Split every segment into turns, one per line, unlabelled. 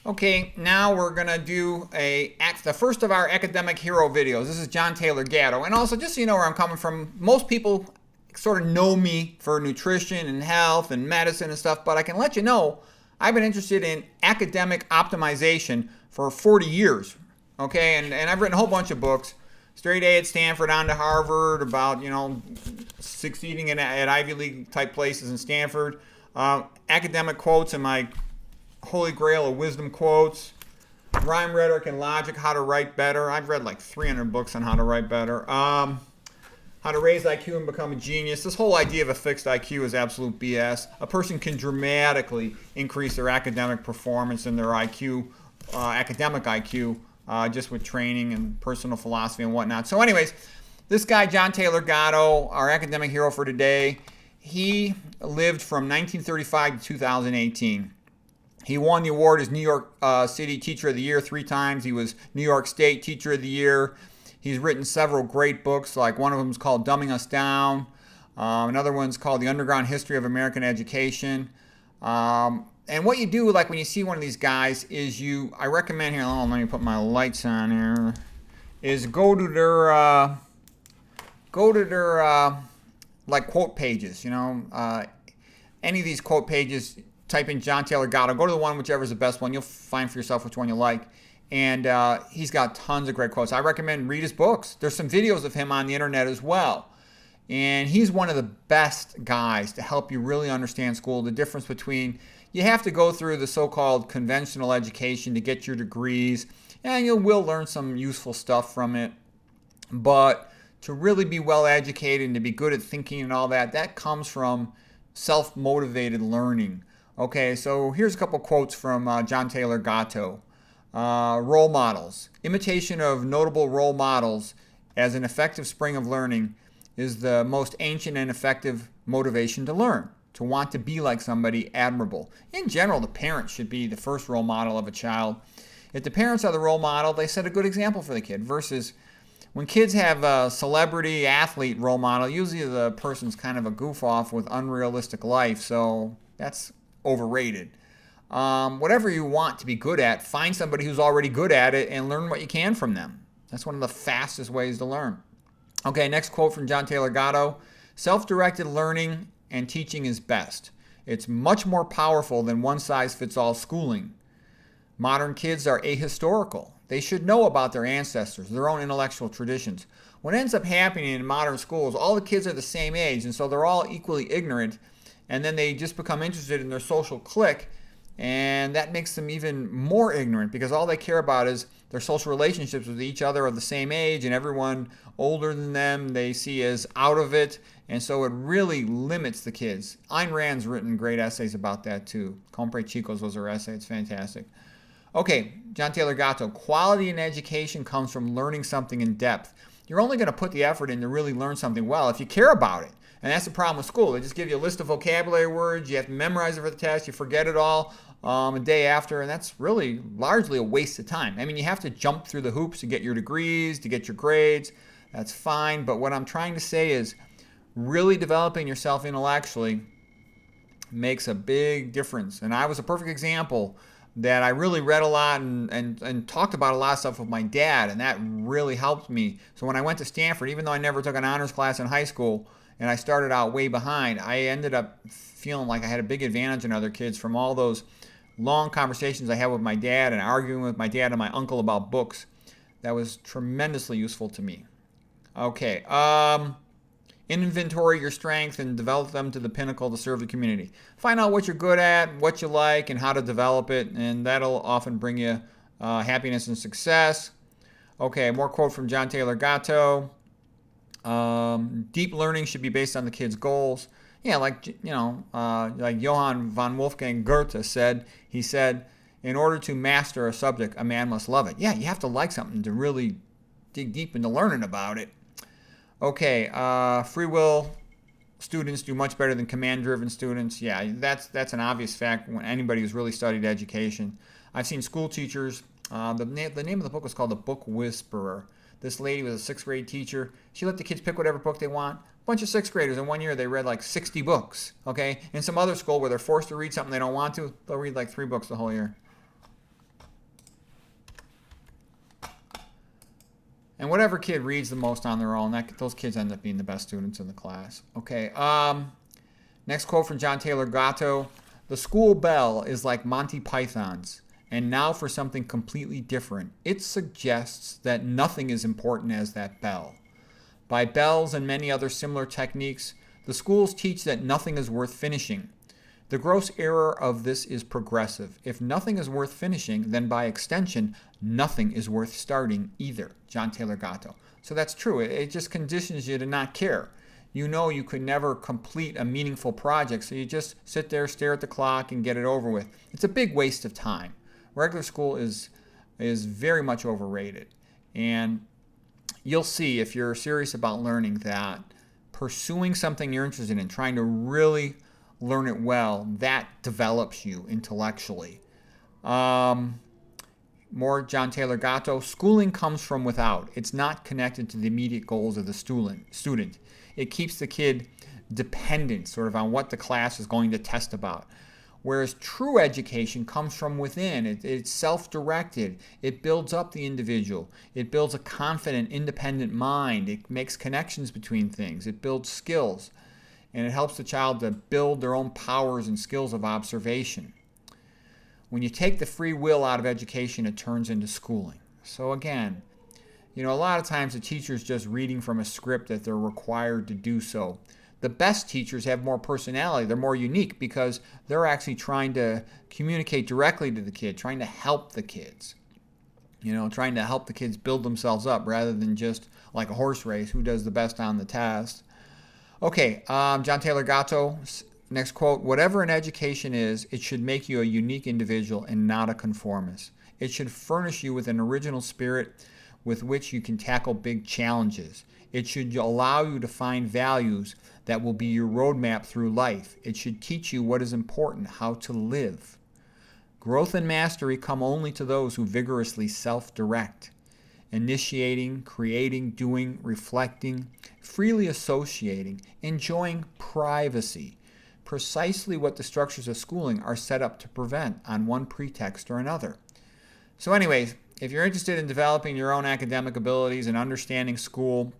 Okay, now we're gonna do the first of our academic hero videos. This is John Taylor Gatto, and also just so you know where I'm coming from, most people sort of know me for nutrition and health and medicine and stuff, but I can let you know I've been interested in academic optimization for 40 years. Okay, and I've written a whole bunch of books, straight A at Stanford on to Harvard, about succeeding at Ivy League type places in Stanford. Academic quotes in my holy grail of wisdom quotes, rhyme, rhetoric, and logic, how to write better. I've read like 300 books on how to write better. How to raise IQ and become a genius. This whole idea of a fixed IQ is absolute BS. A person can dramatically increase their academic performance and their IQ, academic IQ, just with training and personal philosophy and whatnot. So anyways, this guy, John Taylor Gatto, our academic hero for today, he lived from 1935 to 2018. He won the award as New York City Teacher of the Year 3 times. He was New York State Teacher of the Year. He's written several great books, like one of them is called Dumbing Us Down. Another one's called The Underground History of American Education. And what you do, like when you see one of these guys, is I recommend here, let me put my lights on here, is go to their like quote pages, any of these quote pages. Type in John Taylor Gatto. Go to the one, whichever is the best one. You'll find for yourself which one you like. And he's got tons of great quotes. I recommend read his books. There's some videos of him on the internet as well. And he's one of the best guys to help you really understand school. The difference between, you have to go through the so-called conventional education to get your degrees. And you will learn some useful stuff from it. But to really be well educated and to be good at thinking and all that, that comes from self-motivated learning. Okay, so here's a couple quotes from John Taylor Gatto. Role models. Imitation of notable role models as an effective spring of learning is the most ancient and effective motivation to learn. To want to be like somebody admirable. In general, the parents should be the first role model of a child. If the parents are the role model, they set a good example for the kid. Versus when kids have a celebrity athlete role model, usually the person's kind of a goof off with unrealistic life. So that's overrated. Whatever you want to be good at, find somebody who's already good at it and learn what you can from them. That's one of the fastest ways to learn. Okay, next quote from John Taylor Gatto. Self-directed learning and teaching is best. It's much more powerful than one-size-fits-all schooling. Modern kids are ahistorical. They should know about their ancestors, their own intellectual traditions. What ends up happening in modern schools, all the kids are the same age, and so they're all equally ignorant, and then they just become interested in their social clique, and that makes them even more ignorant because all they care about is their social relationships with each other of the same age, and everyone older than them they see as out of it, and so it really limits the kids. Ayn Rand's written great essays about that too. Compre Chicos was her essay. It's fantastic. Okay, John Taylor Gatto. Quality in education comes from learning something in depth. You're only going to put the effort in to really learn something well if you care about it. And that's the problem with school. They just give you a list of vocabulary words. You have to memorize it for the test. You forget it all a day after. And that's really largely a waste of time. I mean, you have to jump through the hoops to get your degrees, to get your grades. That's fine. But what I'm trying to say is really developing yourself intellectually makes a big difference. And I was a perfect example that I really read a lot and talked about a lot of stuff with my dad. And that really helped me. So when I went to Stanford, even though I never took an honors class in high school, and I started out way behind, I ended up feeling like I had a big advantage in other kids from all those long conversations I had with my dad and arguing with my dad and my uncle about books. That was tremendously useful to me. Okay, inventory your strengths and develop them to the pinnacle to serve the community. Find out what you're good at, what you like, and how to develop it, and that'll often bring you happiness and success. Okay, more quote from John Taylor Gatto. Deep learning should be based on the kid's goals. Yeah, like Johann von Wolfgang Goethe said. He said, in order to master a subject, a man must love it. Yeah, you have to like something to really dig deep into learning about it. Okay, free will students do much better than command-driven students. Yeah, that's an obvious fact when anybody who's really studied education. I've seen school teachers. The name of the book was called The Book Whisperer. This lady was a 6th grade teacher. She let the kids pick whatever book they want. A bunch of 6th graders in 1 year, they read like 60 books. Okay, in some other school where they're forced to read something they don't want to, they'll read like 3 books the whole year. And whatever kid reads the most on their own, those kids end up being the best students in the class. Okay. Next quote from John Taylor Gatto. The school bell is like Monty Python's. And now for something completely different. It suggests that nothing is important as that bell. By bells and many other similar techniques, the schools teach that nothing is worth finishing. The gross error of this is progressive. If nothing is worth finishing, then by extension, nothing is worth starting either. John Taylor Gatto. So that's true. It just conditions you to not care. You know you could never complete a meaningful project, so you just sit there, stare at the clock, and get it over with. It's a big waste of time. Regular school is very much overrated. And you'll see, if you're serious about learning, that pursuing something you're interested in, trying to really learn it well, that develops you intellectually. More John Taylor Gatto. Schooling comes from without. It's not connected to the immediate goals of the student. It keeps the kid dependent sort of on what the class is going to test about. Whereas true education comes from within. It's self-directed. It builds up the individual. It builds a confident, independent mind. It makes connections between things. It builds skills. And it helps the child to build their own powers and skills of observation. When you take the free will out of education, it turns into schooling. So again, a lot of times the teacher's just reading from a script that they're required to do so. The best teachers have more personality. They're more unique because they're actually trying to communicate directly to the kid, trying to help the kids. Trying to help the kids build themselves up rather than just like a horse race, who does the best on the test. Okay, John Taylor Gatto, next quote. Whatever an education is, it should make you a unique individual and not a conformist. It should furnish you with an original spirit with which you can tackle big challenges. It should allow you to find values that will be your roadmap through life. It should teach you what is important, how to live. Growth and mastery come only to those who vigorously self-direct, initiating, creating, doing, reflecting, freely associating, enjoying privacy. Precisely what the structures of schooling are set up to prevent on one pretext or another. So anyways, if you're interested in developing your own academic abilities and understanding school,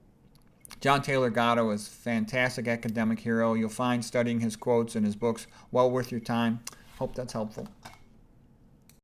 John Taylor Gatto is a fantastic academic hero. You'll find studying his quotes and his books well worth your time. Hope that's helpful.